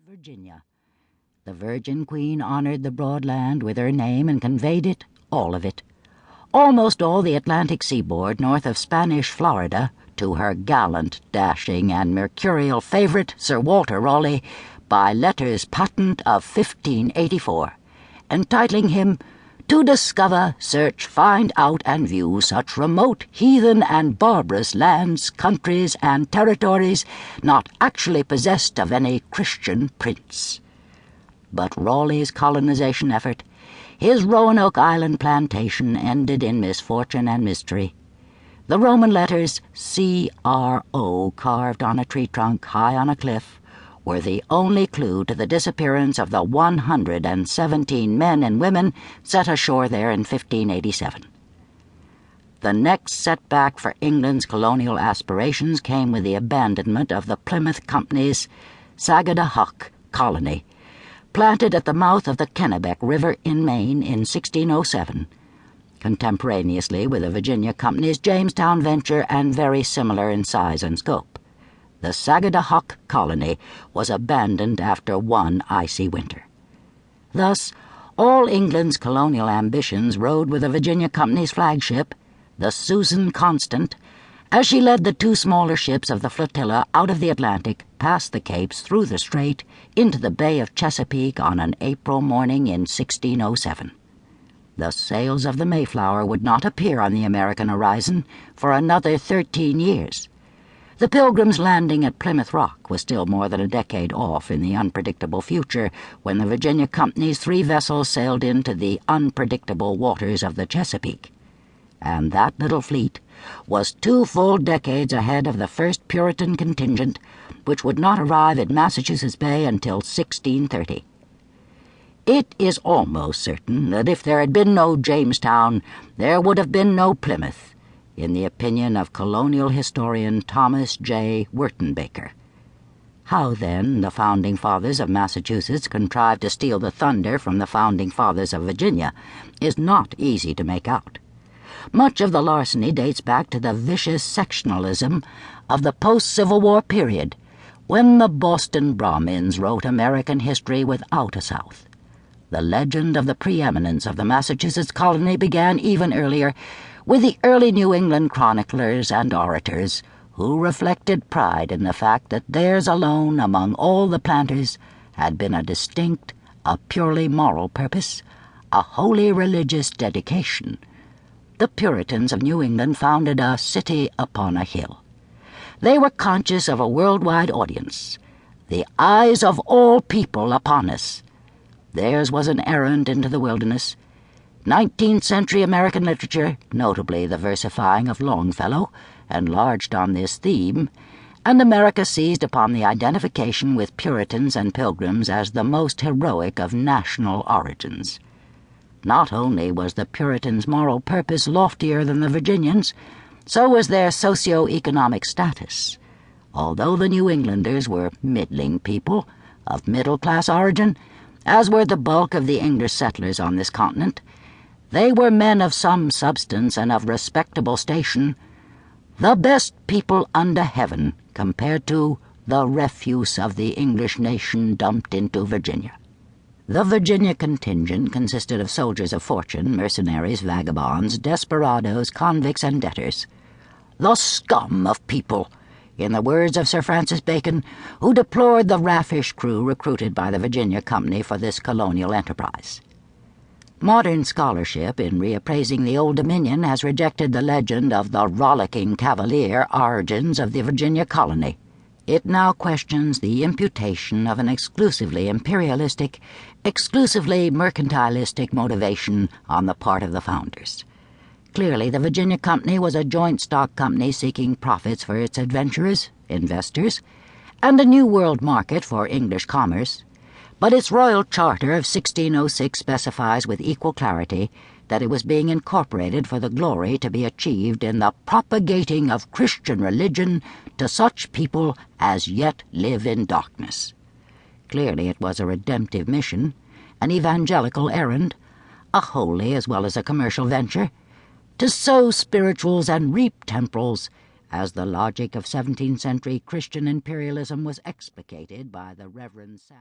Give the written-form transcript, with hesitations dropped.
Virginia. The Virgin Queen honored the broad land with her name and conveyed it, all of it, almost all the Atlantic seaboard north of Spanish Florida, to her gallant, dashing, and mercurial favorite, Sir Walter Raleigh, by letters patent of 1584, entitling him "To discover, search, find out, and view such remote, heathen, and barbarous lands, countries, and territories not actually possessed of any Christian prince." But Raleigh's colonization effort, his Roanoke Island plantation, ended in misfortune and mystery. The Roman letters C.R.O. carved on a tree trunk high on a cliff were the only clue to the disappearance of the 117 men and women set ashore there in 1587. The next setback for England's colonial aspirations came with the abandonment of the Plymouth Company's Sagadahoc colony, planted at the mouth of the Kennebec River in Maine in 1607, contemporaneously with the Virginia Company's Jamestown venture and very similar in size and scope. The Sagadahoc colony was abandoned after one icy winter. Thus, all England's colonial ambitions rode with the Virginia Company's flagship, the Susan Constant, as she led the two smaller ships of the flotilla out of the Atlantic, past the Capes, through the Strait, into the Bay of Chesapeake on an April morning in 1607. The sails of the Mayflower would not appear on the American horizon for another 13 years. The Pilgrim's landing at Plymouth Rock was still more than a decade off in the unpredictable future when the Virginia Company's 3 vessels sailed into the unpredictable waters of the Chesapeake. And that little fleet was 2 full decades ahead of the first Puritan contingent, which would not arrive at Massachusetts Bay until 1630. It is almost certain that if there had been no Jamestown, there would have been no Plymouth, in the opinion of colonial historian Thomas J. Wertenbaker. How, then, the Founding Fathers of Massachusetts contrived to steal the thunder from the Founding Fathers of Virginia is not easy to make out. Much of the larceny dates back to the vicious sectionalism of the post-Civil War period, when the Boston Brahmins wrote American history without a South. The legend of the preeminence of the Massachusetts colony began even earlier, with the early New England chroniclers and orators, who reflected pride in the fact that theirs alone among all the planters had been a distinct, a purely moral purpose, a wholly religious dedication. The Puritans of New England founded a city upon a hill. They were conscious of a worldwide audience, the eyes of all people upon us. Theirs was an errand into the wilderness. 19th-century American literature, notably the versifying of Longfellow, enlarged on this theme, and America seized upon the identification with Puritans and Pilgrims as the most heroic of national origins. Not only was the Puritans' moral purpose loftier than the Virginians', so was their socio-economic status. Although the New Englanders were middling people, of middle-class origin, as were the bulk of the English settlers on this continent, they were men of some substance and of respectable station, the best people under heaven compared to the refuse of the English nation dumped into Virginia. The Virginia contingent consisted of soldiers of fortune, mercenaries, vagabonds, desperadoes, convicts, and debtors. The scum of people, in the words of Sir Francis Bacon, who deplored the raffish crew recruited by the Virginia Company for this colonial enterprise. Modern scholarship, in reappraising the Old Dominion, has rejected the legend of the rollicking cavalier origins of the Virginia colony. It now questions the imputation of an exclusively imperialistic, exclusively mercantilistic motivation on the part of the founders. Clearly, the Virginia Company was a joint stock company seeking profits for its adventurers, investors, and a new world market for English commerce, but its royal charter of 1606 specifies with equal clarity that it was being incorporated for the glory to be achieved in the propagating of Christian religion to such people as yet live in darkness. Clearly it was a redemptive mission, an evangelical errand, a holy as well as a commercial venture, to sow spirituals and reap temporals, as the logic of 17th-century Christian imperialism was explicated by the Reverend Sam.